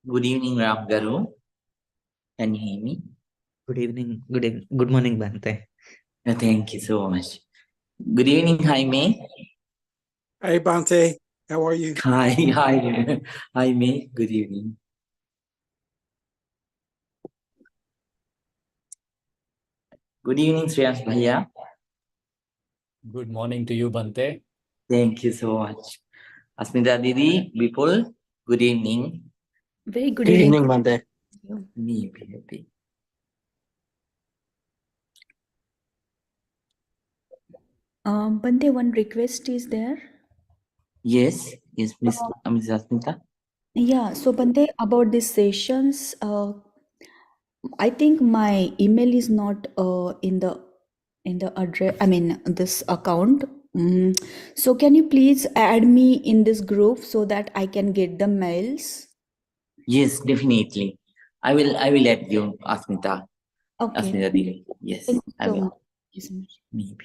Good evening, Ram Garu. Can you hear me? Good evening. Good morning, Bante. Thank you so much. Good evening, Jaime. Hey, Bante. How are you? Hi, hi, Jaime. Good evening. Good evening, Shreyas Bhaiya. Good morning to you, Bante. Thank you so much. Asmita Didi, Bipul, good evening. Very good Good evening. evening, Bante. Me, happy. Bante, one request is there. Yes, Miss Asmita. Yeah, so Bante, about these sessions, I think my email is not in the address. I mean, this account. So can you please add me in this group so that I can get the mails? Yes, definitely. I will let you, Asmita. Okay. Asmita Didi. Yes, Thank you I so will. much. Thank you so much. Me.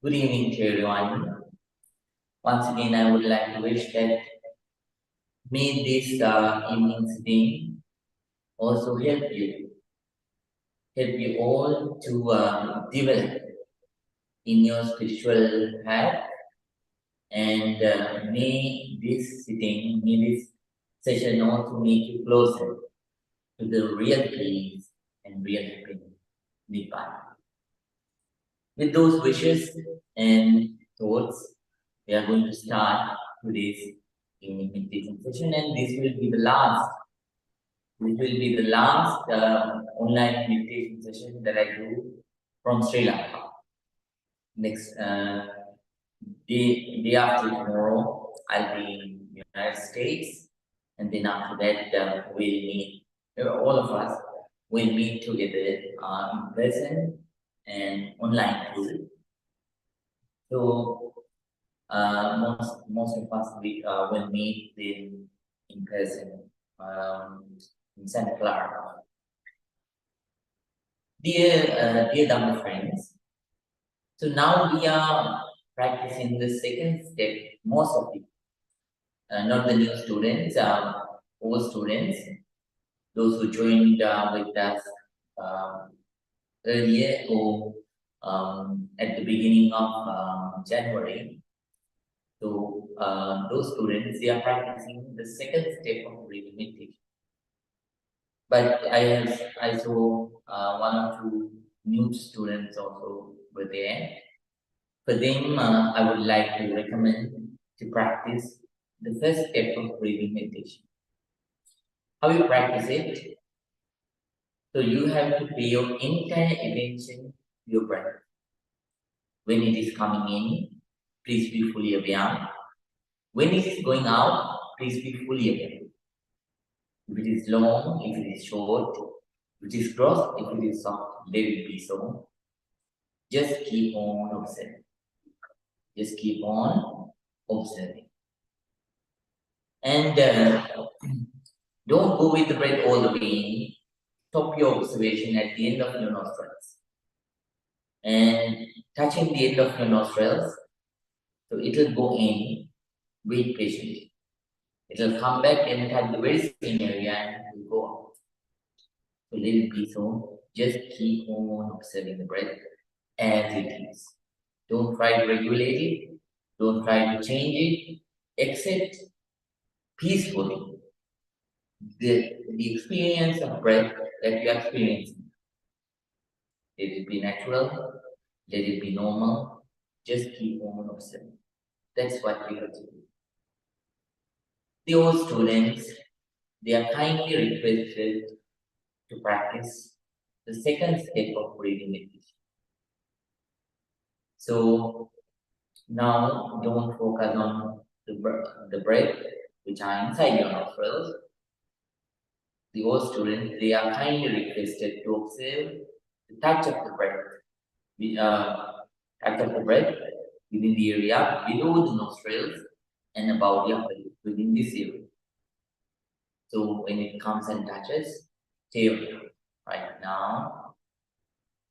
Good evening to everyone. Once again, I would like to wish that may this evening sitting also help you all to develop in your spiritual path, and may this session also make you closer to the real peace and real happiness, Nibbana. With those wishes and thoughts, we are going to start today's evening meditation session, and this will be the last. This will be the last online meditation session that I do from Sri Lanka. Next day after tomorrow, I'll be in the United States, and then after that, we'll meet. All of us will meet together in person and online too. So most of us will meet in person in Santa Clara. Dear Dhamma friends, so now we are practicing the second step. Most of you, not the new students, old students, those who joined with us earlier or at the beginning of January. So those students, they are practicing the second step of breathing meditation. But I saw one or two new students also were there. For them, I would like to recommend to practice the first step of breathing meditation. How you practice it? So you have to pay your entire attention to your breath. When it is coming in, please be fully aware. When it is going out, please be fully aware. If it is long, if it is short, if it is gross, if it is soft, let it be so. Just keep on observing. Just keep on observing. And don't go with the breath all the way. Stop your observation at the end of your nostrils. And touching the end of your nostrils, so it will go in, wait patiently. It will come back and touch the very same area and will go out. So let it be so. Just keep on observing the breath as it is. Don't try to regulate it. Don't try to change it. Accept peacefully the experience of breath that you are experiencing. Let it be natural. Let it be normal. Just keep on observing. That's what we have to do. The old students, they are kindly requested to practice the second step of breathing meditation. So now don't focus on the breath which are inside your nostrils. The old students, they are kindly requested to observe the touch of the breath. Touch of the breath within the area below the nostrils and above the upper lip within this area. So when it comes and touches, stay away. Right now,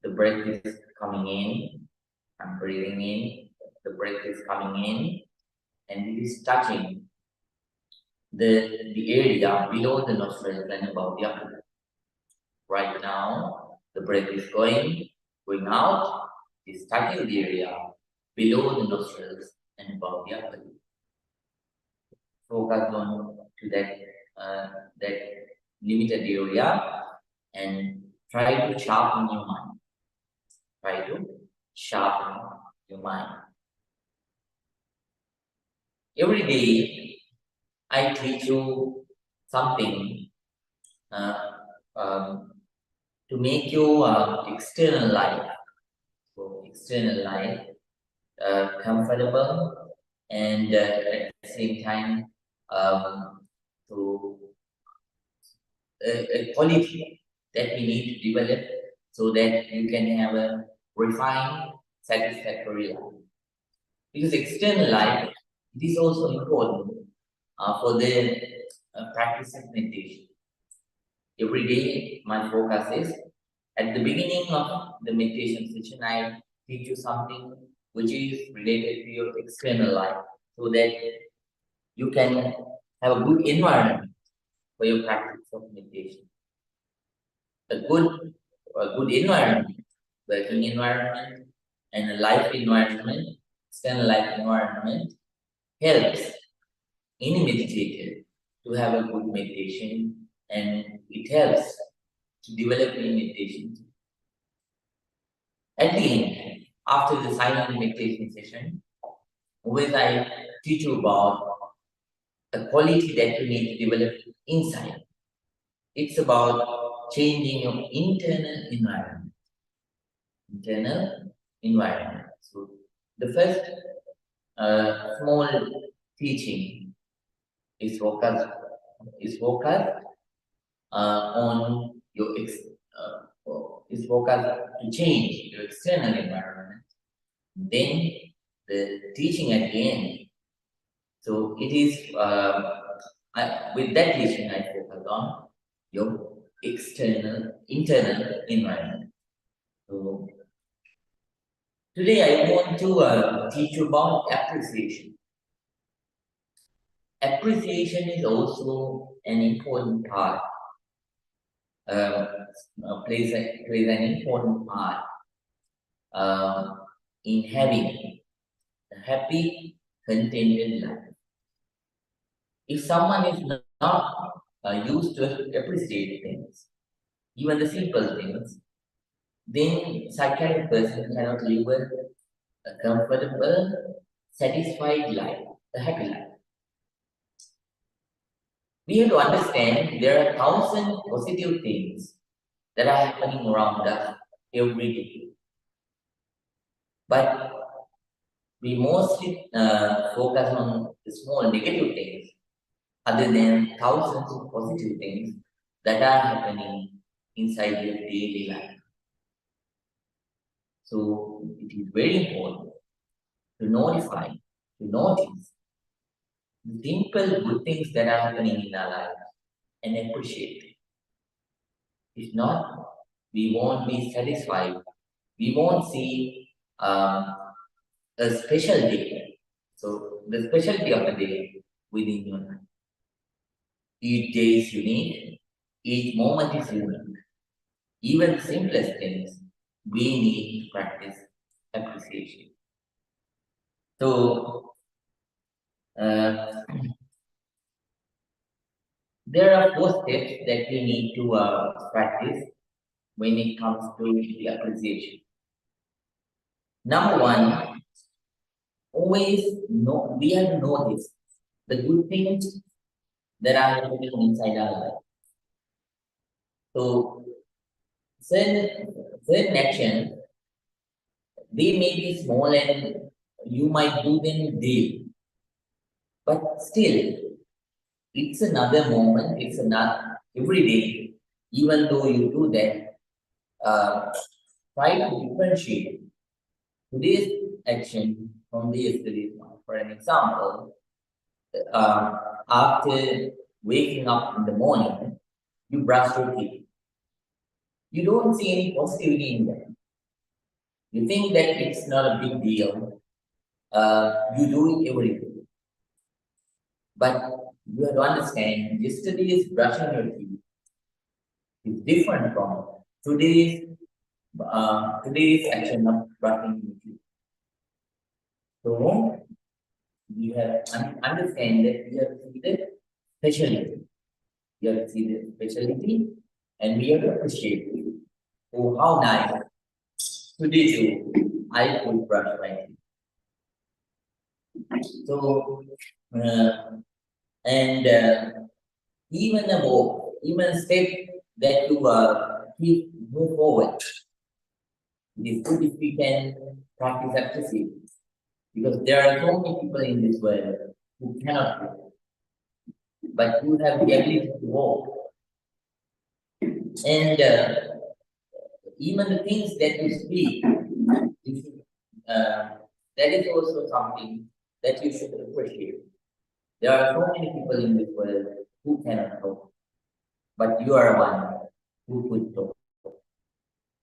the breath is coming in. I'm breathing in. The breath is coming in, and it is touching the area below the nostrils and above the upper lip. Right now, the breath is going out. It is touching the area below the nostrils and above the upper lip. Focus on to that limited area and try to sharpen your mind. Try to sharpen your mind. Every day, I teach you something to make your external life, comfortable, and at the same time, to a quality that we need to develop so that you can have a refined, satisfactory life. Because external life, it is also important for the practice of meditation. Every day, my focus is at the beginning of the meditation session, I teach you something which is related to your external life so that you can have a good environment for your practice of meditation. A good environment, working environment, and a life environment, external life environment helps any meditator to have a good meditation, and it helps to develop in meditation. At the end, after the silent meditation session, always I teach you about a quality that you need to develop inside. It's about changing your internal environment. So the first small teaching is focused on your is focused to change your external environment. Then the teaching at the end. So it is with that teaching I focus on your internal environment. So today I want to teach you about appreciation. Appreciation is also an important part. Plays an important part in having a happy, contented life. If someone is not used to appreciate things, even the simple things, then such kind of person cannot live a comfortable, satisfied life, a happy life. We have to understand there are 1,000 positive things that are happening around us every day. But we mostly focus on the small negative things other than thousands of positive things that are happening inside your daily life. So it is very important to notice the simple good things that are happening in our life and appreciate it. If not, we won't be satisfied. We won't see a special day. So the specialty of the day within your life. Each day is unique. Each moment is unique. Even the simplest things, we need to practice appreciation. So, there are 4 steps that we need to practice when it comes to the appreciation. Number 1, always know, we have to notice the good things that are happening inside our life. So, certain actions, they may be small and you might do them daily, but still, it's another moment, it's another every day. Even though you do that, try to differentiate today's action from the yesterday's one. For an example, after waking up in the morning, you brush your teeth. You don't see any positivity in that. You think that it's not a big deal. You do it every day. But you have to understand, yesterday's brushing your teeth is different from today's action of brushing your teeth. So you have to understand that you have to see the specialty. You have to see the specialty and we have to appreciate it. Oh, how nice. Today too, I could brush my teeth. So, even a walk, even a step that you keep move forward. It is good if we can practice appreciation. Because there are so many people in this world who cannot walk. But you have the ability to walk. And even the things that you speak, you should, that is also something that you should appreciate. There are so many people in this world who cannot talk, but you are one who could talk.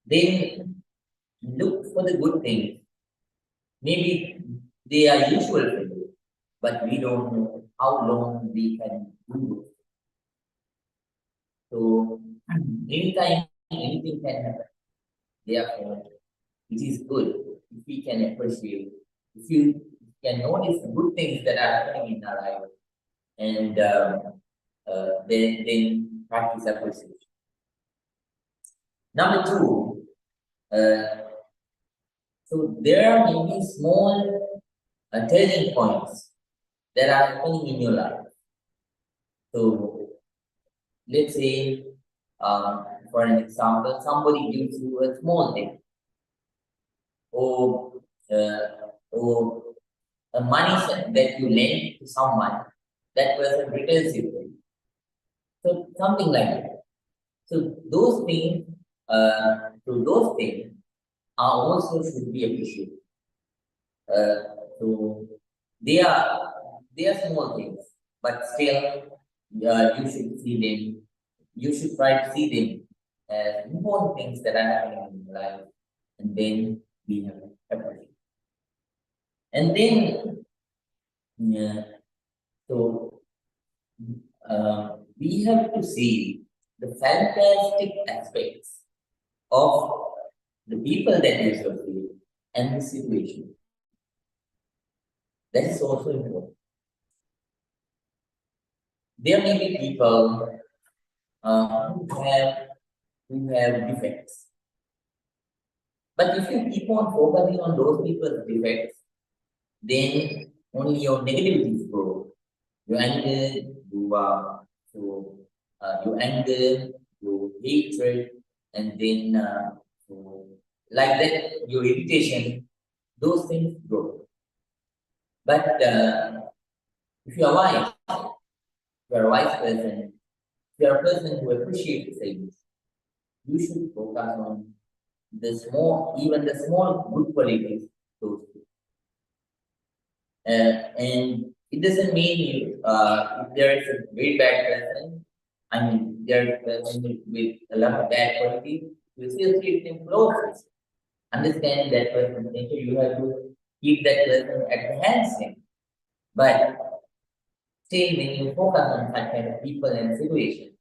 Then look for the good things. Maybe they are usual for you, but we don't know how long we can do it. So anytime anything can happen. Therefore, it is good if we can appreciate, if you can notice the good things that are happening in our life, and then practice appreciation. Number 2, so there are maybe small turning points that are happening in your life. So let's say, for an example, somebody gives you a small thing, or a money that you lend to someone, that person returns it. So something like that. So those things, are also should be appreciated. So they are small things, but still, you should see them. You should try to see them as important things that are happening in your life, and then we have appreciation. And then, so we have to see the fantastic aspects of the people that you associate and the situation. That is also important. There may be people who have defects. But if you keep on focusing on those people's defects, then only your negativities grow. Your anger, your anger, your hatred, and then like that, your irritation, those things grow. But if you are wise, you are a wise person, if you are a person who appreciates things, you should focus on even the small good qualities, those. And It doesn't mean you, if there is a very bad person, I mean, there is a person with a lot of bad qualities, you still treat him close. Understand that person's nature, you have to keep that person at the handstand. But still, when you focus on such kind of people and situations,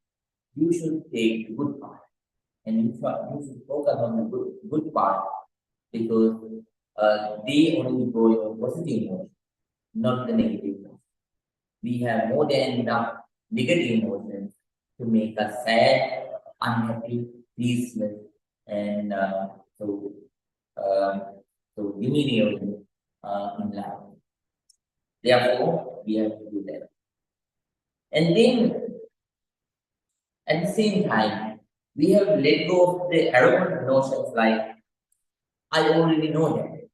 you should take the good part. And you should focus on the good part because they only grow your positive emotion, not the negative emotion. We have more than enough negative emotions to make us sad, unhappy, peaceless, and so um, so diminutive in life. Therefore, we have to do that. And then at the same time, we have let go of the arrogant notions like I already know that.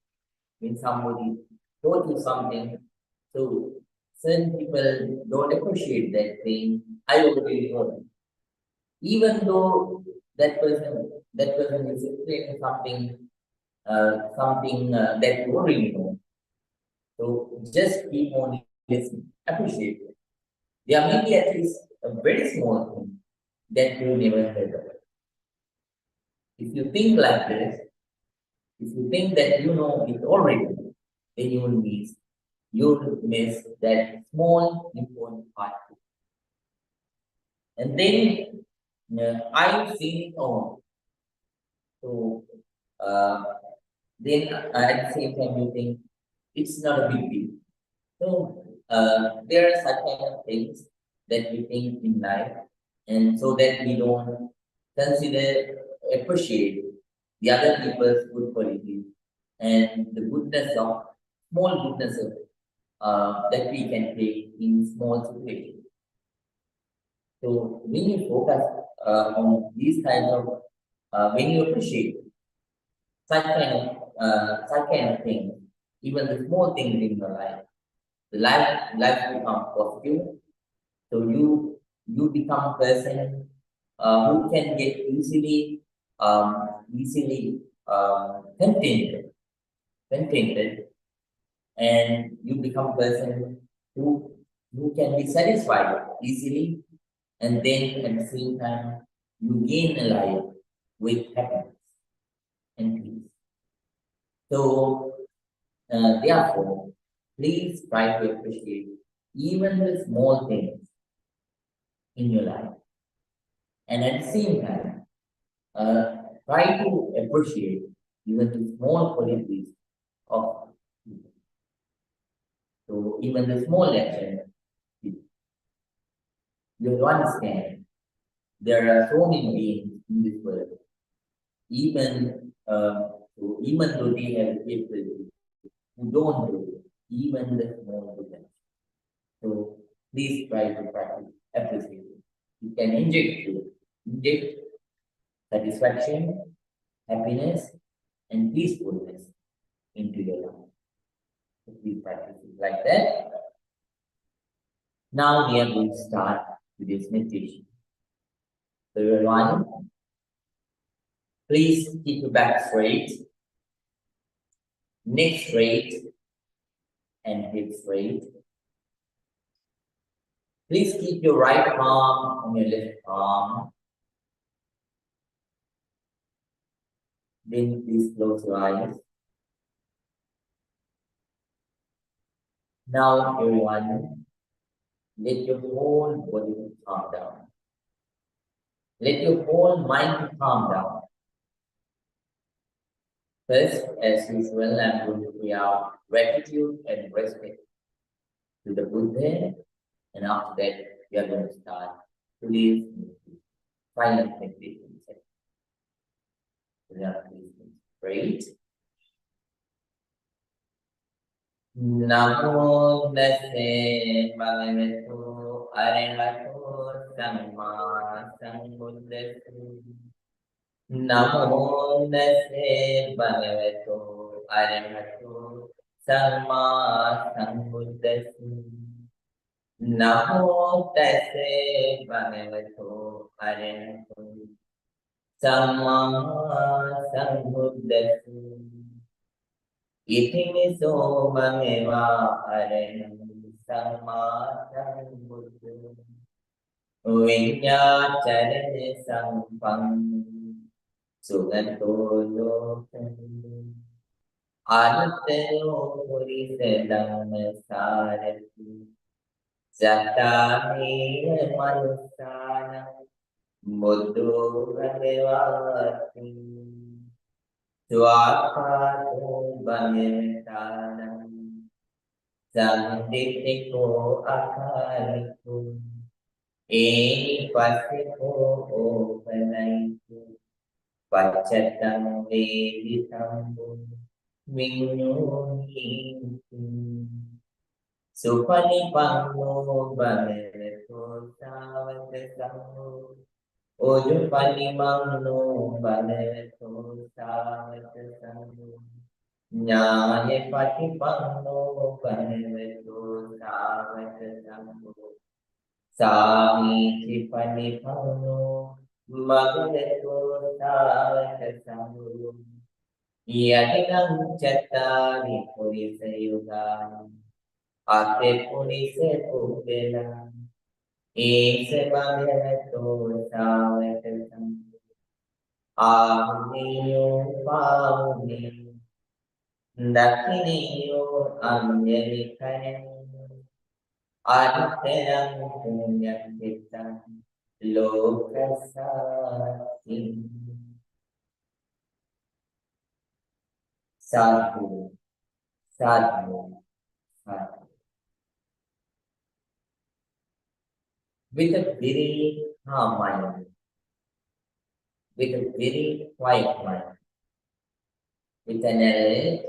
When somebody told you something, so certain people don't appreciate that thing. I already know that. Even though that person is explaining something that you already know. So just keep on listening, appreciate it. There may be at least a very small thing that you never heard of. If you think like this, if you think that you know it already, then you will miss that small important part. And then I've seen it all. So then at the same time you think it's not a big deal. So there are such kind of things that we think in life, and so that we don't consider, appreciate the other people's good qualities and the goodness of small goodnesses that we can take in small situations. So when you focus on these kinds of, when you appreciate such kind of things, even the small things in your life, the life becomes positive. So you become a person who can get easily contented, and you become a person who can be satisfied easily, and then at the same time you gain a life with happiness and peace. So therefore, please try to appreciate even the small things in your life, and at the same time, try to appreciate even the small qualities of people. So even the small action, you have to understand there are so many beings in this world. Even though they have ability, who don't do even the small good. So please try to practice appreciation. You can inject satisfaction, happiness, and peacefulness into your life. So please practice it like that. Now we are going to start today's meditation. So everyone, please keep your back straight, neck straight, and hip straight. Please keep your right palm on your left palm. Then please close your eyes. Now everyone, let your whole body calm down. Let your whole mind calm down. First, as usual, I'm going to pray out gratitude and respect to the Buddha, and after that, we are going to start today's silent meditation session. So now please pray. Namo Tassa Bhagavato Arahato Samma Sambuddhassa. Namo Tassa Bhagavato Arahato Samma Sambuddhassa. Namo Tassa Bhagavato Arahato Samma Sambuddhassa. Iti miso bhagava aranam Samma Sambuddha Vinyācarana Sampang Sugato Lokam Anuttaro Purisa Dhammasarati Sattājena Manusāna Buddho Bhagavati Swakkhato Bhagavatāna Samditthiko Akāliko Pasiko Opanaitu Pacchattam Veditam Viññūhi Supalipanno Bhagavato Sāvaka Sangho Ujupalimanno Bhagavato Sāvaka Sangho Ñāya Patipanno Bhagavato Sāvaka Sangho Sāmīti Patipanno Bhagavato Sāvaka Sangho Yadinam Chattari Purisa Yugani Ate Purisa Pudela Ese Bhagavato Sāvaka Sangho Ahuniyo Pāhuniyo Dakiniyo Anjali Karaniyo Aditaram Punyam Citam Lokasati Sadhu, sadhu, sadhu. With a very calm mind, with a very quiet mind, with an alert,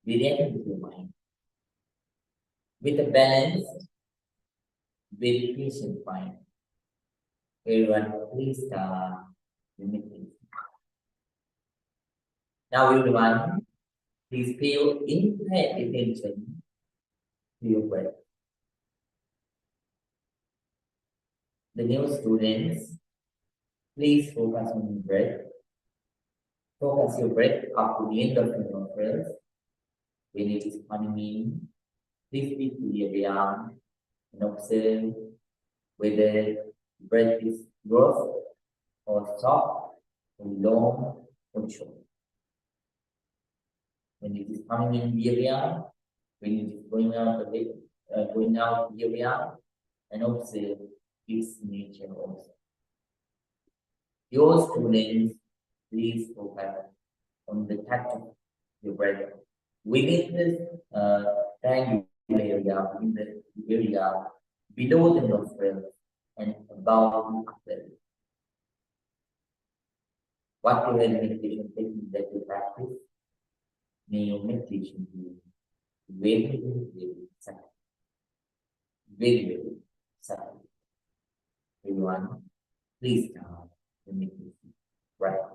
very attentive mind, with a balanced, very patient mind. Everyone, please start the meditation. Now, everyone, please pay your entire attention to your breath. The new students, please focus on your breath. Focus your breath up to the end of your nostrils. When it is coming in, please be clear down and observe whether breath is rough or soft or long or short. When it is coming in Vihara, when it is going out of it, going out Vihara, and observe its nature also. Your students, please focus on the touch of your breath within this triangular area, in the area below the nostrils and above the nostrils. Whatever meditation technique that you practice, may your meditation be very, very, very subtle. Very, very subtle. Everyone, please start the meditation right now.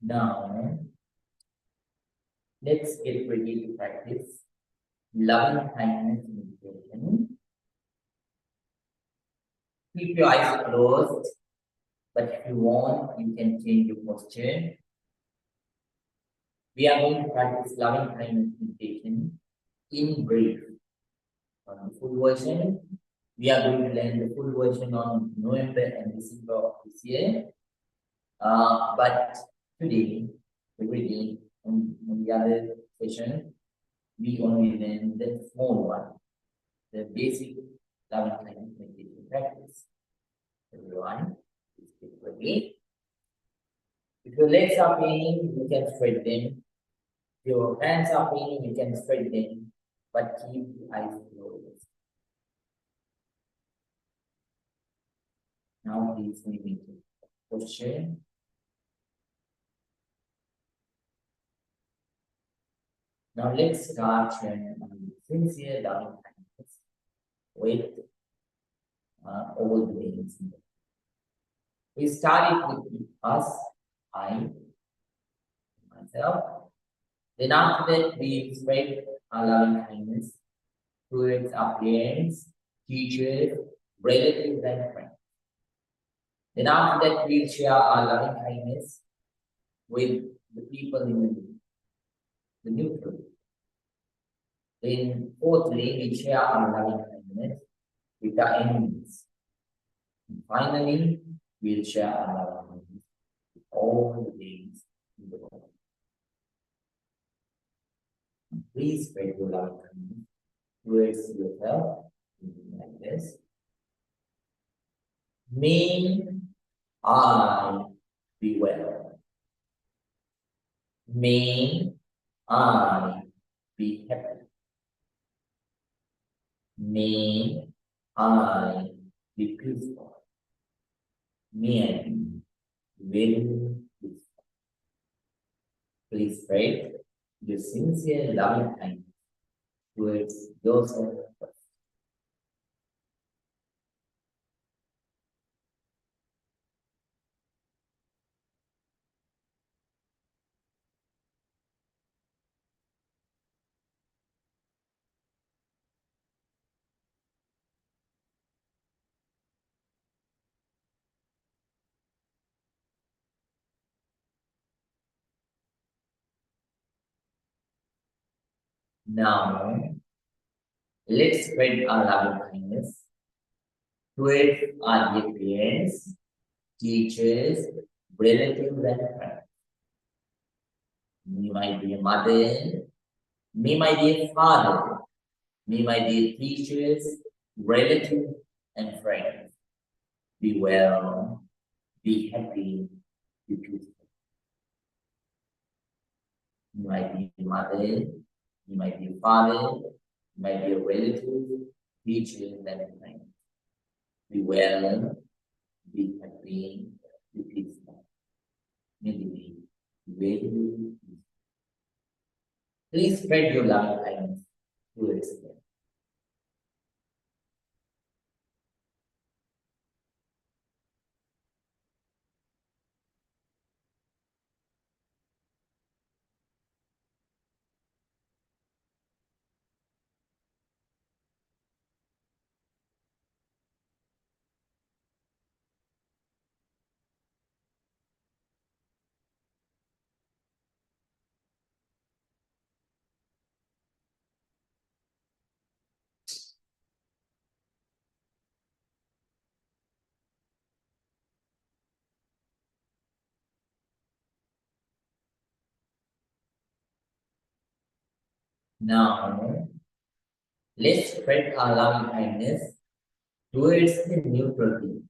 Now, let's get ready to practice loving kindness meditation. Keep your eyes closed, but if you want, you can change your posture. We are going to practice loving kindness meditation in brief. On the full version, we are going to learn the full version on November and December of this year. But today, every day, on the other session, we only learn the small one, the basic loving kindness meditation practice. Everyone, please get ready. If your legs are paining, you can spread them. If your hands are paining, you can spread them, but keep the eyes closed. Now please move into posture. Now let's start sharing sincere loving kindness with all the beings. We started with us, I, myself. Then after that, we spread our loving kindness towards our parents, teachers, relatives, and friends. Then after that, we'll share our loving kindness with the people in the neutral. Then fourthly, we share our loving kindness with our enemies. And finally, we'll share our loving kindness with all the beings in the world. And please spread your loving kindness towards yourself, like this. May I be well. May I be happy. May I be peaceful. May I be very peaceful. Please spread your sincere loving kindness towards yourself first. Now, let's spread our loving kindness towards our dear parents, teachers, relatives, and friends. May my dear mother, may my dear father, may my dear teachers, relatives, and friends be well, be happy, be peaceful. May my dear mother, may my dear father, may my dear relatives, teachers, and friends be well, be happy, be peaceful. May they be very peaceful. Please spread your loving kindness towards them. Now, let's spread our loving kindness towards the neutral people.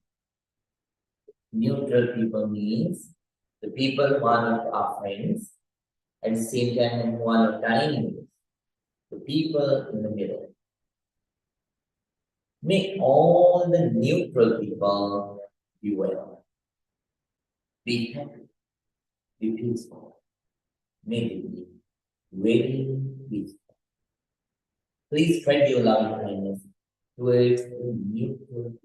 Neutral people means the people who are not our friends, at the same time who are not our enemies, the people in the middle. May all the neutral people be well, be happy, be peaceful. May they be very peaceful. Please spread your loving kindness towards the neutral people.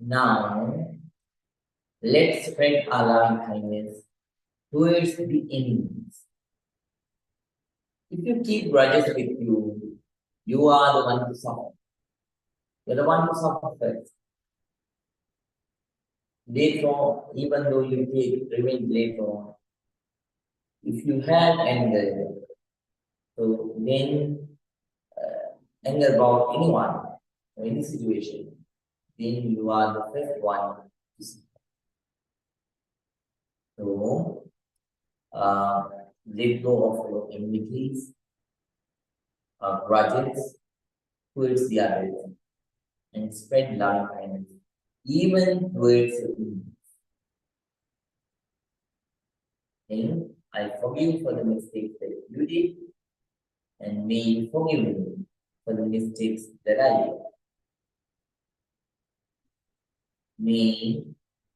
Now, let's spread our loving kindness towards the enemies. If you keep grudges with you, you are the one to suffer. You're the one to suffer first. Later on, even though you take revenge later on, if you have anger, so then anger about anyone or any situation, then you are the first one to suffer. So, let go of your enmities, grudges towards the others, and spread love and kindness, even towards your enemies. And I forgive for the mistakes that you did, and may you forgive me for the mistakes that I did. May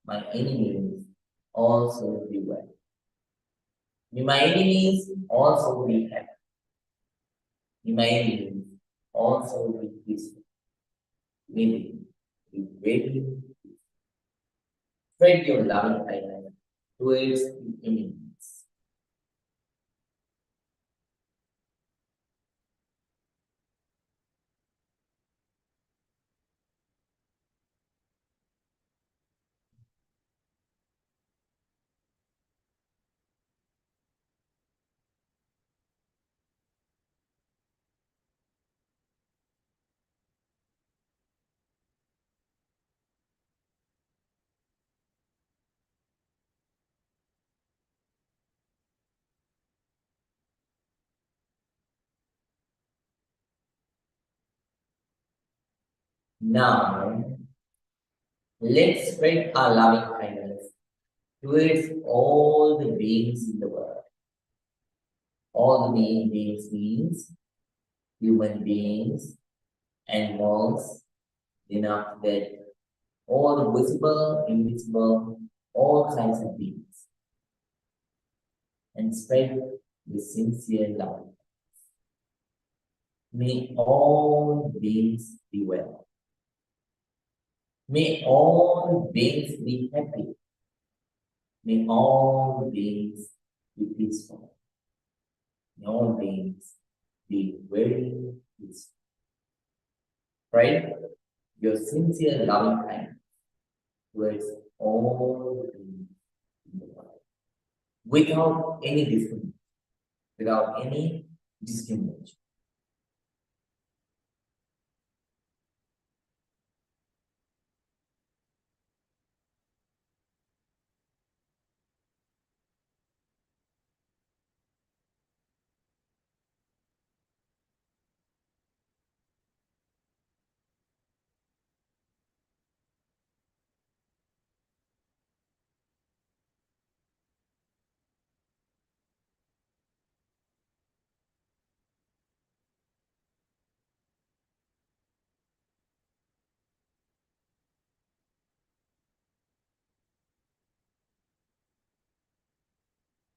my enemies also be well. May my enemies also be happy. May my enemies also be peaceful. May they be very peaceful. Spread your loving kindness towards the enemies. Now, let's spread our loving kindness towards all the beings in the world. All the beings means human beings, animals, then after that, all the visible, invisible, all kinds of beings. And spread the sincere love. May all beings be well. May all beings be happy. May all beings be peaceful. May all beings be very peaceful. Right? Your sincere loving kindness towards all the beings in the world. Without any discrimination. Without any discrimination.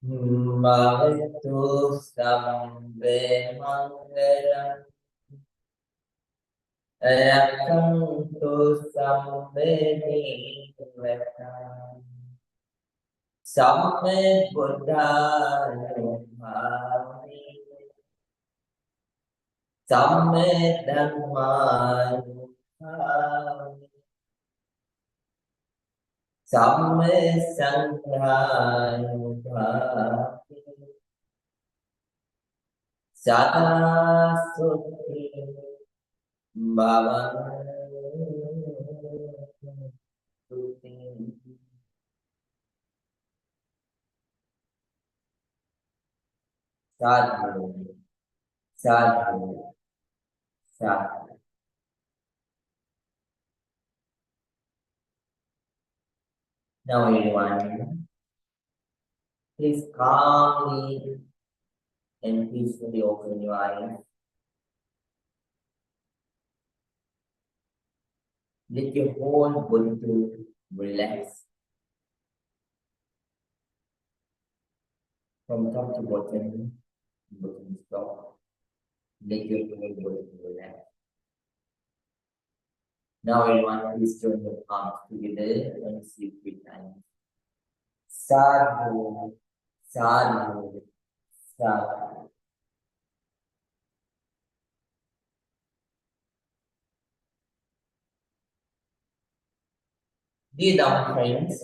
Bhavatu sambe mangalam rakantu sambe nivatam sambe buddhanu bhavi Samme Dhammanukhami. Samme Sanghanukhami. Sada Sukhī Bhavantu. Sadhu, sadhu, sadhu. Now everyone, please calmly and peacefully open your eyes. Let your whole body to relax from top to bottom, bottom to top. Let your whole body to relax. Now everyone, please join your palms together and sleep 3 times. Sadhu, sadhu, sadhu. Dear Dhamma friends,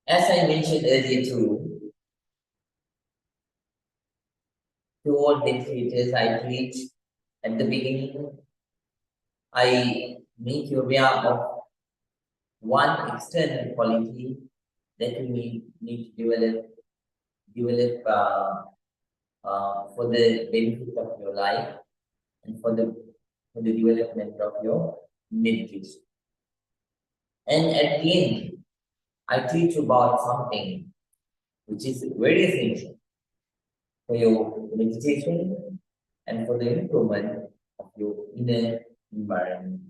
as I mentioned earlier too, to all meditators I teach at the beginning, I make you aware of one external quality that you need to develop for the benefit of your life and for the development of your meditation. And at the end, I teach you about something which is very essential for your meditation and for the improvement of your inner environment,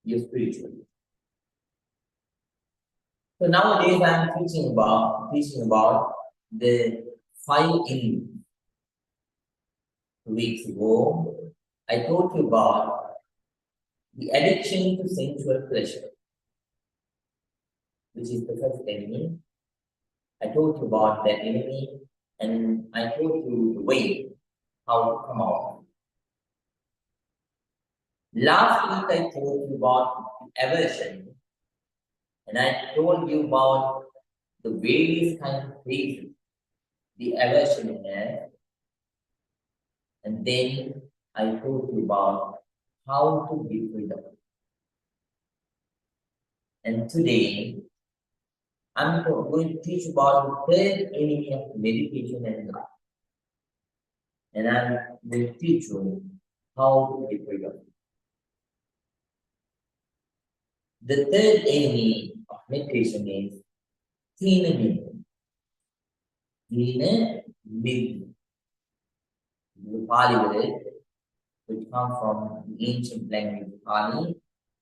your spiritual. So nowadays I am teaching about the 5 elements. 2 weeks ago, I told you about the addiction to sensual pleasure, which is the first enemy. I told you about that enemy, and I told you the way how to come out. Last week I told you about aversion, and I told you about the various kinds of phases the aversion has, and then I told you about how to get rid of it. And today, I'm going to teach about the third enemy of meditation and life. And I'm going to teach you how to get rid of it. The third enemy of meditation is Tina Mid. Tina Mid. The Pali word, which comes from the ancient language Pali,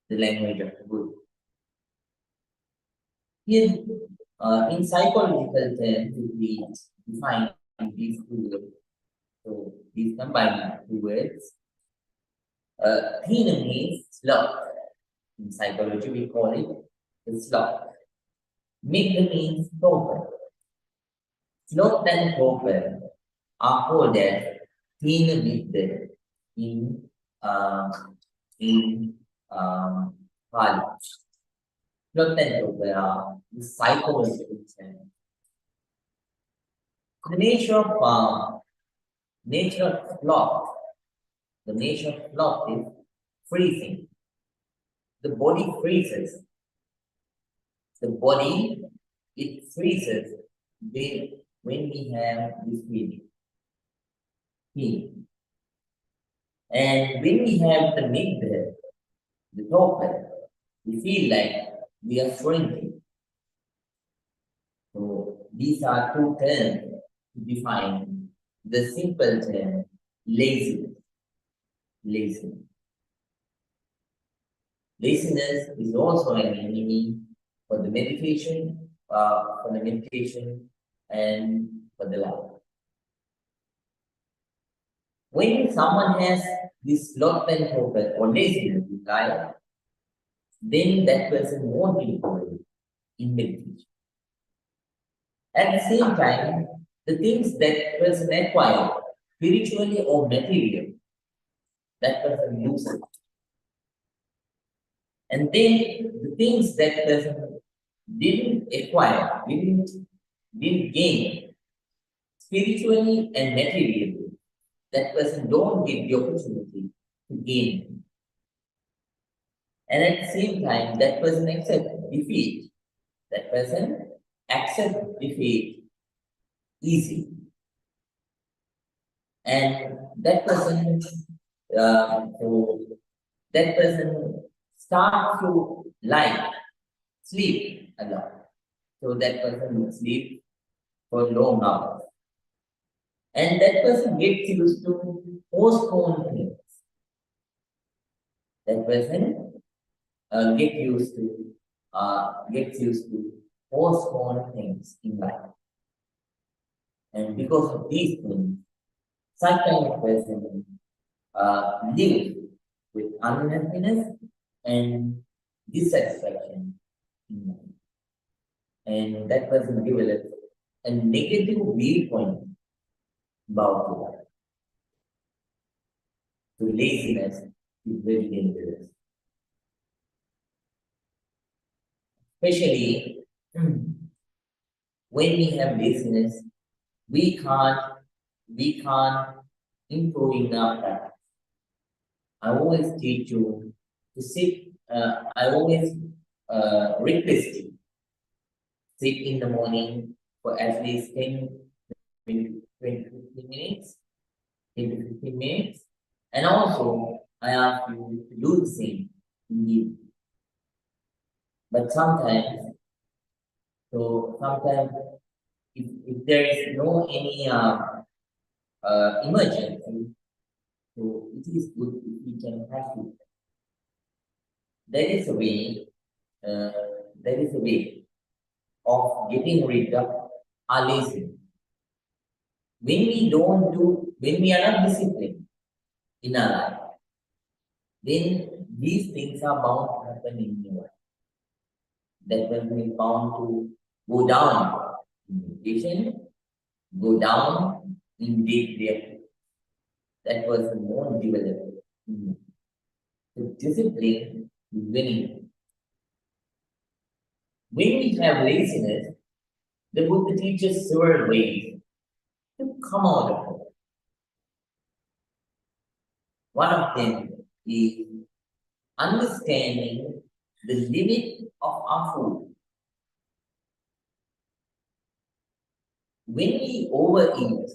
the language of the Buddha. Here, in psychological terms, we define these 2 words. So, these combined 2 words. Tina means sloth. In psychology, we call it the sloth. Migna means torpor. Sloth and torpor are called as Tina Migna in Pali. Sloth and torpor are the psychological term. The nature of sloth. The nature of sloth is freezing. The body freezes. The body, it freezes when we have this feeling. And when we have the migdal, the torpor, we feel like we are shrinking. So these are 2 terms to define the simple term laziness. Laziness is also an enemy for the meditation, and for the life. When someone has this sloth and torpor or laziness in life, then that person won't be involved in meditation. At the same time, the things that person acquired, spiritually or materially, that person loses. And then the things that person didn't acquire, didn't gain, spiritually and materially, that person don't get the opportunity to gain. And at the same time, that person accepts defeat. That person accepts defeat easy. And that person, that person starts to sleep a lot. So that person will sleep for long hours. And that person gets used to postpone things. That person gets used to postpone things in life. And because of these things, such kind of person live with unhappiness and dissatisfaction in life. And that person develops a negative viewpoint about life. So laziness is very dangerous. Especially when we have laziness, we can't improve in our practice. I always teach you to sit, I always request you, sit in the morning for at least 10, 20, 15 minutes, 10 to 15 minutes. And also, I ask you to do the same in the evening. But sometimes, if there is no any emergency, so it is good if we can practice. There is a way of getting rid of our laziness. When we are not disciplined in our life, then these things are bound to happen in your life. That when we are bound to go down in meditation, go down in deep reaction. That was the more developed. So discipline is winning. When we have laziness, the Buddha teaches several ways to come out of it. One of them is understanding the limit of our food. When we overeat,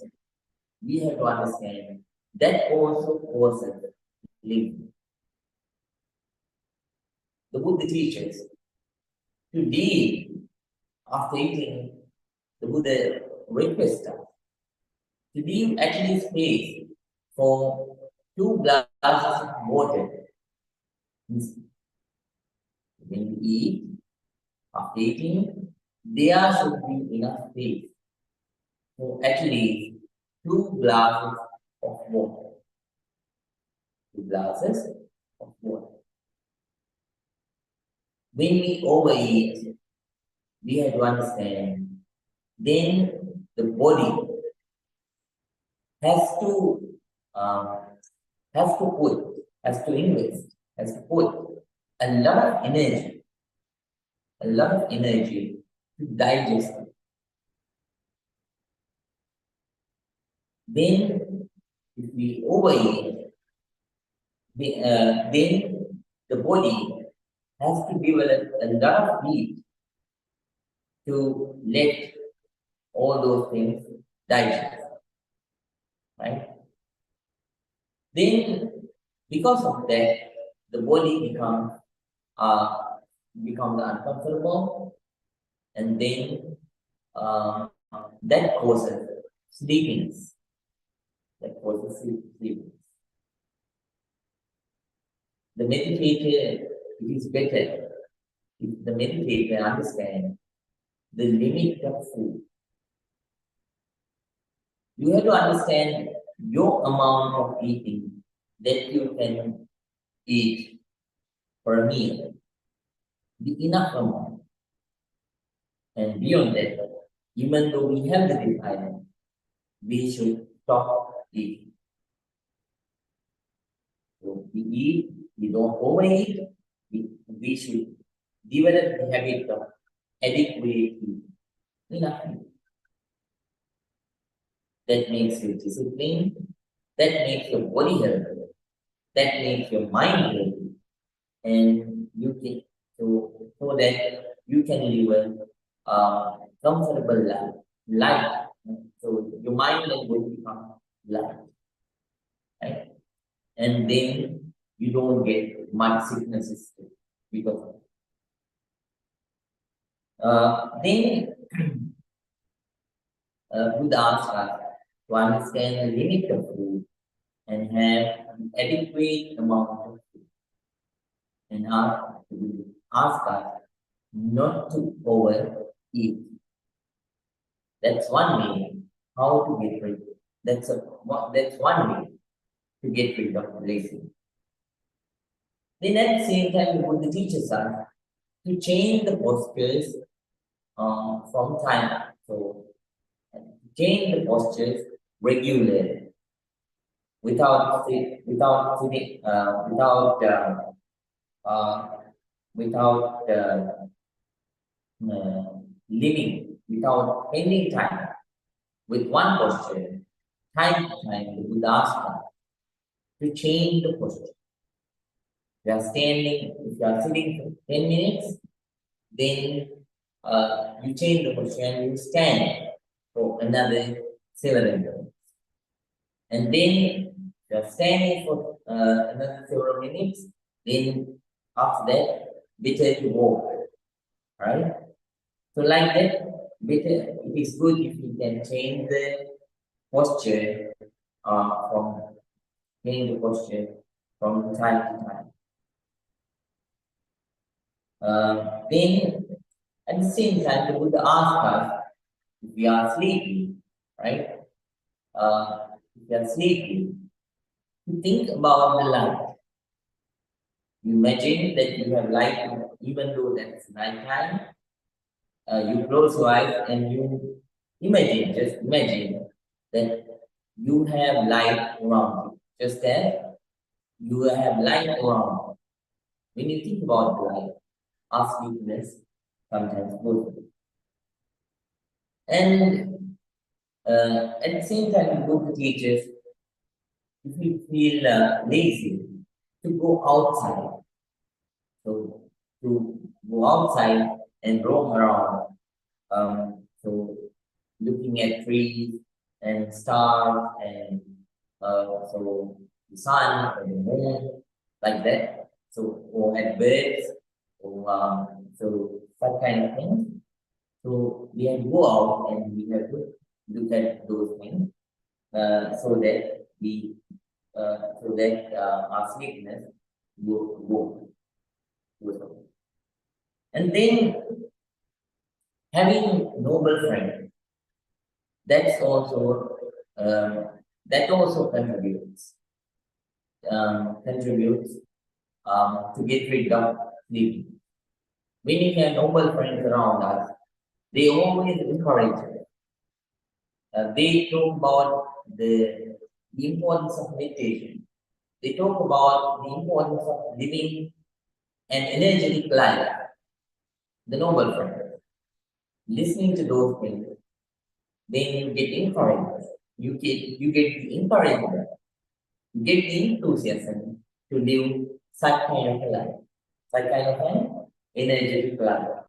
we have to understand that also causes laziness. The Buddha teaches to live after eating. The Buddha requests us to leave at least space for 2 glasses of water. When you eat, after eating, there should be enough space for at least 2 glasses of water. 2 glasses of water. When we overeat, we have to understand, then the body has to put a lot of energy to digest it. Then, if we overeat, then the body has to develop a lot of heat to let all those things digest. Right? Then, because of that, the body becomes uncomfortable, and then that causes sleepiness. The meditator, it is better if the meditator understands the limit of food. You have to understand your amount of eating that you can eat per meal, the enough amount. And beyond that, even though we have the desire we should stop eating. So we eat, we don't overeat, we should develop the habit of adequate eating. Enough. That makes you disciplined, that makes your body healthy, that makes your mind healthy, and you can so that you can live a comfortable life. So your mind and body become light, right? And then you don't get much sicknesses because of it. Then Buddha asks us to understand the limit of food and have an adequate amount of food, and ask us not to overeat. That's one way how to get rid. That's one way to get rid of laziness. Then at the same time, the Buddha teaches us to change the postures from time. So change the postures regularly without living, without spending time with one posture. Time to time, the Buddha asks us to change the posture. If you are sitting for 10 minutes, then you change the posture and you stand for another 7 minutes. And then you are standing for another several minutes, then after that, better to walk, right? So like that, better, it is good if you can change the posture from time to time. Then at the same time, the Buddha asks us if we are sleeping, right? If we are sleeping, to think about the light. You imagine that you have light, even though that's nighttime. You close your eyes and you just imagine that you have light around you. Just that you have light around you. When you think about the light, ask sleepiness sometimes goes away. And at the same time, the Buddha teaches if you feel lazy, to go outside. So to go outside and roam around. So looking at trees and stars and so the sun or the moon, like that. So or at birds, or so that kind of things. So we have to go out and we have to look at those things so that our sleepiness will go. And then having noble friends, that also contributes to get rid of sleeping. When we have noble friends around us, they always encourage us. They talk about the importance of meditation. They talk about the importance of living an energetic life. The noble friends. Listening to those things, then you get encouraged. You get the encouragement. You get the enthusiasm to live such kind of a life, such kind of an energetic life.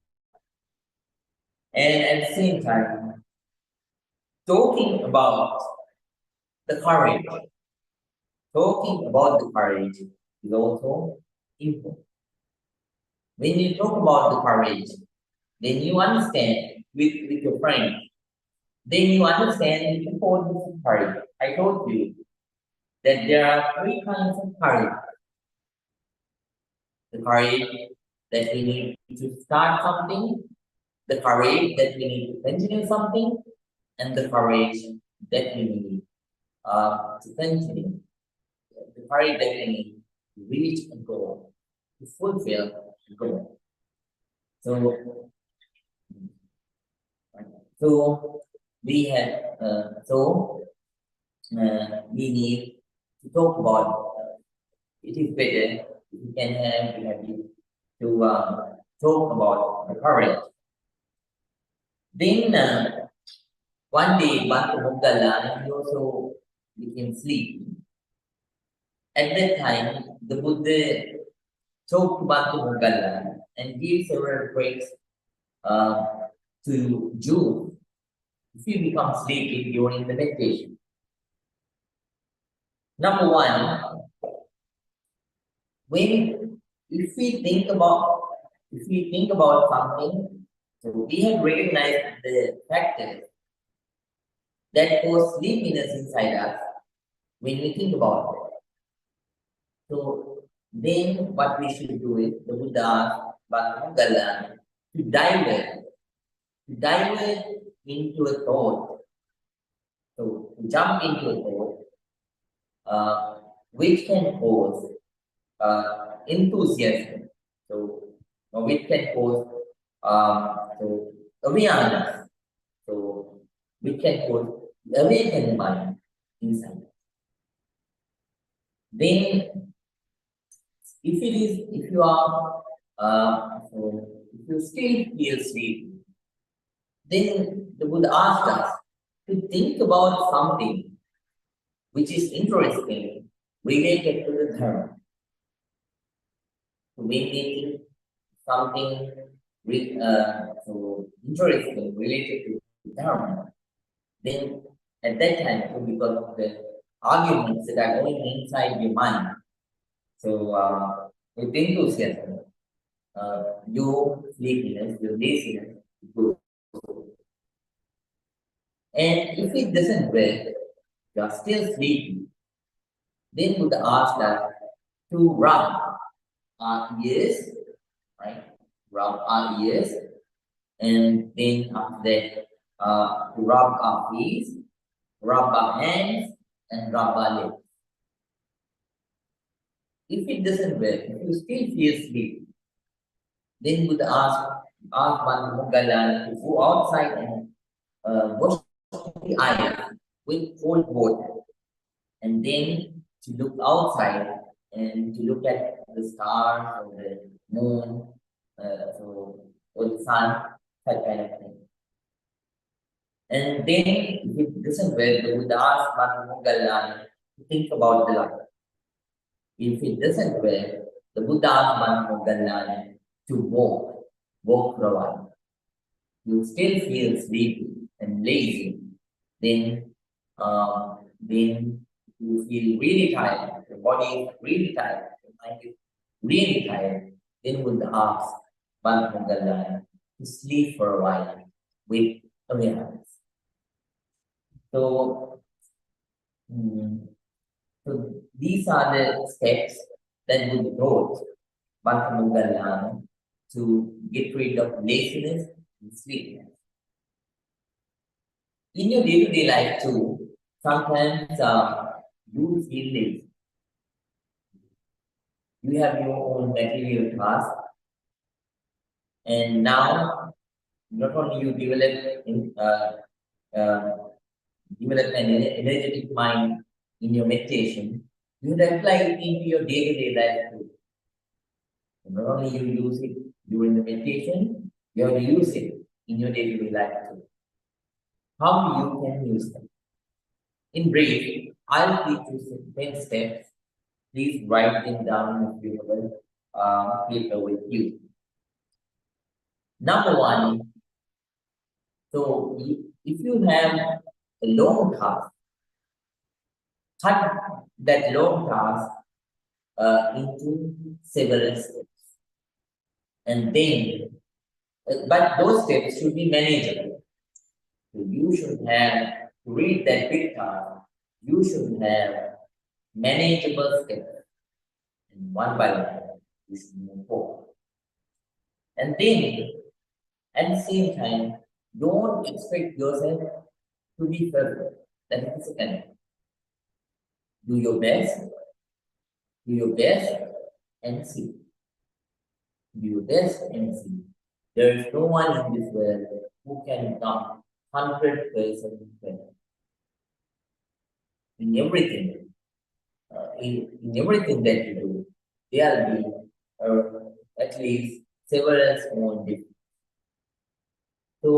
And at the same time, talking about the courage is also important. When you talk about the courage, then you understand with your friends, then you understand the importance of courage. I told you that there are 3 kinds of courage. The courage that we need to start something, the courage that we need to continue something, and the courage that we need to continue. The courage that we need to reach a goal, to fulfill a goal. So we have we need to talk about. It is better if we can have the habit to talk about the courage. Then one day, Bhante Moggala, he also became sleepy. At that time, the Buddha talked to Bhante Moggala and gave several tricks to Jews if you become sleepy during the meditation. Number one, if we think about something, so we have recognized the factors that cause sleepiness inside us when we think about it. So then what we should do is the Buddha asked Bhakti to divert into a thought. So to jump into a thought which can cause enthusiasm. So which can cause so awareness. So which can cause awakened mind inside. Then if you are so if you still feel sleepy, then the Buddha asked us to think about something which is interesting related to the dharma. So when we think something so interesting related to the dharma, then at that time, so because of the arguments that are going inside your mind, so with enthusiasm, your sleepiness, your laziness goes. And if it doesn't work, you are still sleepy, then Buddha asked us to rub our ears, right? Rub our ears, and then after that, to rub our feet, rub our hands, and rub our legs. If it doesn't work, if you still feel sleepy, then Buddha asked Bhante Moggala to go outside and wash the eyes with cold water, and then to look outside and to look at the stars or the moon, or the sun, that kind of thing. And then if it doesn't work, the Buddha asked Bhante Moggala to think about the light. If it doesn't work, the Buddha asked Bhante Moggala to walk for a while. You still feel sleepy and lazy, then you feel really tired, your body is really tired, your mind is really tired, then Buddha ask Bhante Moggala to sleep for a while with awareness. So these are the steps that would brought Bhante Moggala to get rid of laziness and sleepiness. In your day-to-day life too, sometimes you feel lazy. You have your own material task, and now not only you develop an energetic mind in your meditation, you have apply it into your day-to-day life too. Not only you use it during the meditation, you have to use it in your day-to-day life too. How you can use them? In brief, I'll teach you 10 steps. Please write them down in your paper with you. Number one, so if you have a long task, cut that long task into several steps. And then, but those steps should be manageable. So you should have, to read that big task, you should have manageable steps. And one by one, you should move forward. And then, at the same time, don't expect yourself to be perfect. That is the second. Do your best and see. Do your best and see. There is no one in this world who can become 100% better. in everything, in everything that you do, there will be at least several small differences. So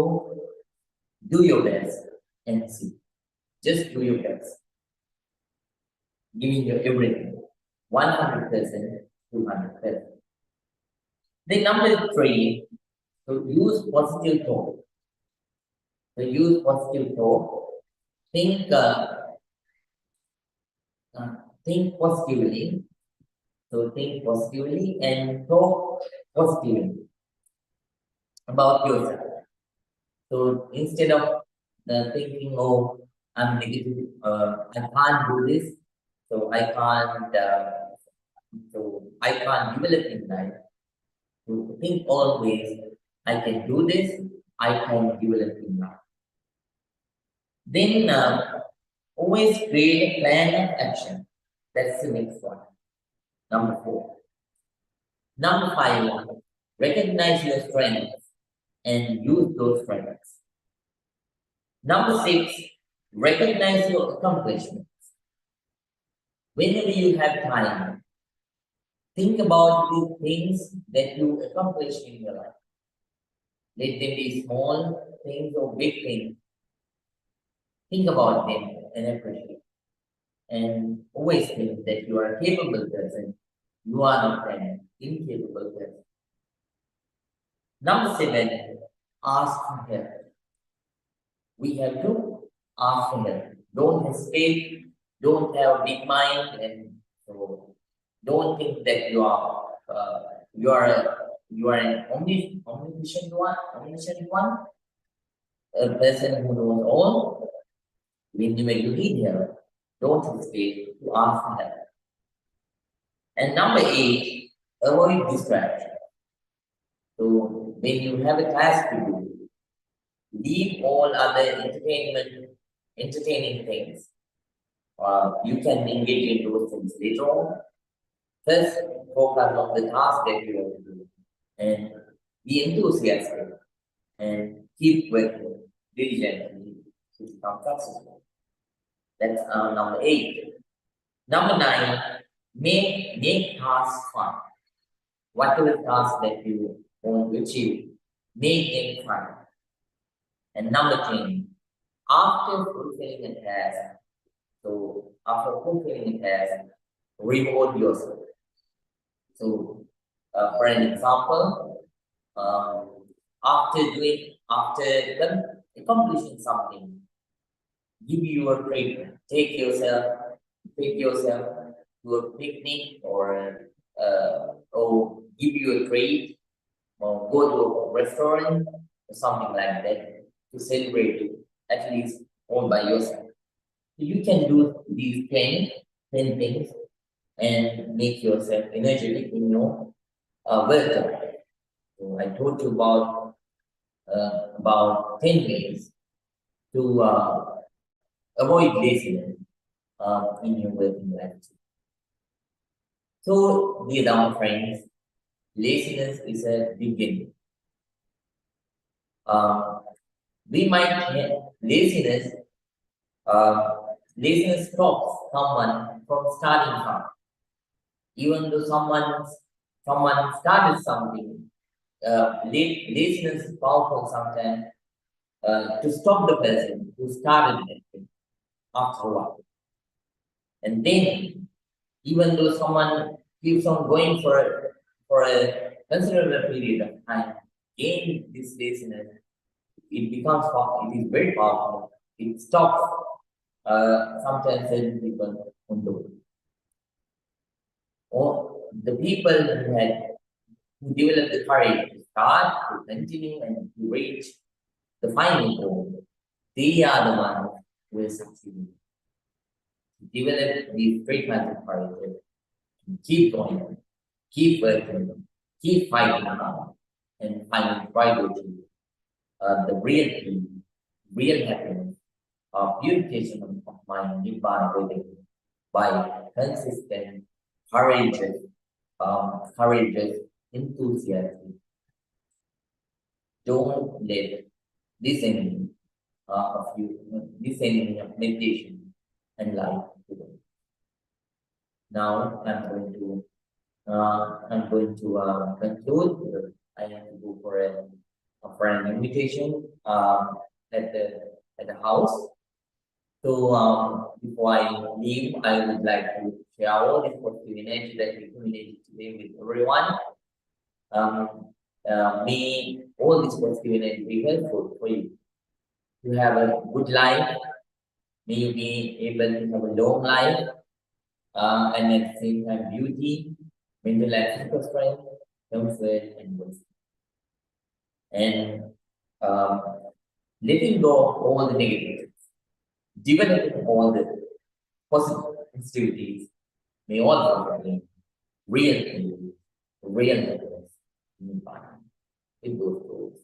do your best and see. Just do your best. Giving your everything. 100%, 200%. Then number 3, to use positive thought. To use positive thought, think positively. So think positively and talk positively about yourself. So instead of thinking, oh, I'm negative, I can't do this, so I can't develop in life. To think always, I can do this, I can develop in life. Then always create a plan of action. That's the next one. Number 4. Number 5, recognize your strengths and use those strengths. Number 6, recognize your accomplishments. Whenever you have time, think about the things that you accomplish in your life. Let them be small things or big things. Think about them and appreciate. And always think that you are a capable person. You are not an incapable person. Number 7, ask for help. We have to ask for help. Don't hesitate. Don't have a big mind, and so don't think that you are an omniscient one, a person who knows all. Whenever you need help, don't hesitate to ask for help. And number 8, avoid distraction. So when you have a task to do, leave all other entertaining things. You can engage in those things later on. First, focus on the task that you have to do and be enthusiastic and keep working diligently to become successful. That's number 8. Number 9, make tasks fun. Whatever task that you want to achieve, make them fun. And number 10, after fulfilling a task, reward yourself. So, for an example, after accomplishing something, give you a treat. Take yourself to a picnic or give you a treat or go to a restaurant or something like that to celebrate it, at least all by yourself. So you can do these 10 things and make yourself energetic in your work. So I told you about 10 ways to avoid laziness in your working life. So, dear down friends, laziness is a beginning. We might have laziness stops someone from starting something. Even though someone started something, laziness is powerful sometimes to stop the person who started it after a while. And then, even though someone keeps on going for a considerable period of time, gain this laziness, it becomes powerful. It is very powerful. It stops sometimes certain people from doing. Or the people who develop the courage to start, to continue, and to reach the final goal, they are the ones who will succeed. Develop these three kinds of courage. Keep going, keep working, keep fighting hard, and finally try to achieve the real peace, real happiness, purification of mind, nibbana within by consistent, courageous, enthusiasm. Don't let this enemy of meditation and life to them. Now I'm going to conclude. I have to go for an invitation at the house. So before I leave, I would like to share all this positive that we communicated today with everyone. May all this positive energy be helpful for you to have a good life. May you be able to have a long life, and at the same time beauty, mental and physical strength, comfort, and wisdom. And letting go of all the negatives, developing all the positive activities, may all bring real peace, real happiness in mind. With those goals,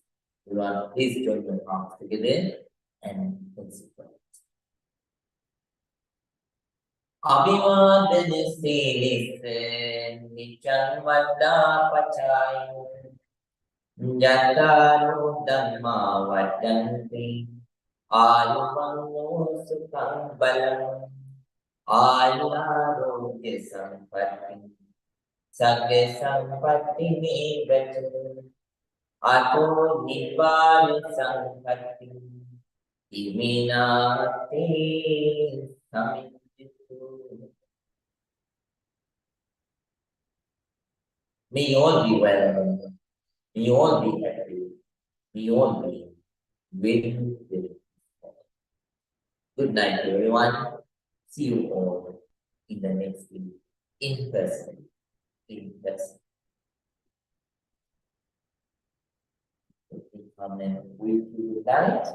please join your arms together and consider. Abhivadana Sese Nityam Vada Pachayo Yataro Dhamma Vadanti Ayumango Sukham Balam Ayarogya Sampatti Sagya Sampatti Megatu Ato Nibbana Sampatti Iminati Samitu. May you all be well. May you all be happy. May you all be very, very happy. Good night, everyone. See you all in the next week in person. In person. Come and wish you good night.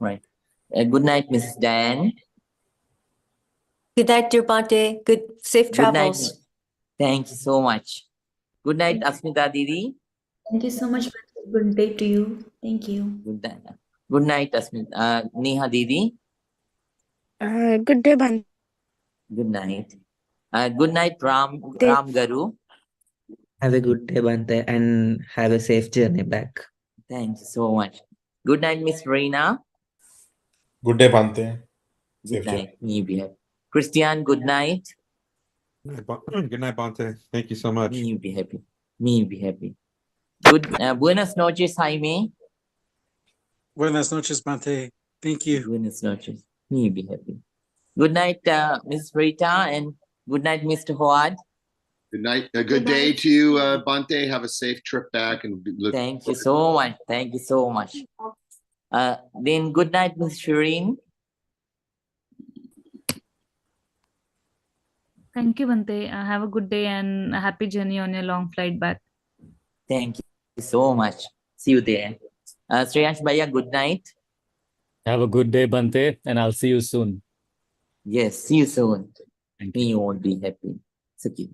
Right. Good night, Mrs. Dan. Good night, dear Bante. Good, safe Good night. travels. Thank you so much. Good night, Asmita Didi. Thank you so much. Good day to you. Thank you. Good night. Good night, Asmita. Neha Didi. Good day, Bhante. Good night. Good night, Ram Garu. Have a good day, Bante, and have a safe journey back. Thank you so much. Good night, Miss Reena. Good day, Bhante. Good night. Me be happy. Christian, good night. Good night, Bhante. Thank you so much. Me be happy. Me be happy. Good. Buenas noches, Jaime. Buenas noches, Bhante. Thank you. Buenas noches. Me be happy. Good night, Miss Rita, and good night, Mr. Howard. Good night. A good day to you, Bhante. Have a safe trip back and look. Thank you so much. Thank you so much. Then good night, Miss Shireen. Thank you, Bhante. Have a good day and a happy journey on your long flight back. Thank you so much. See you there. Shreyansh Bhaiya, good night. Have a good day, Bhante, and I'll see you soon. Yes, see you soon. Thank Me, you won't be happy. Sakhi.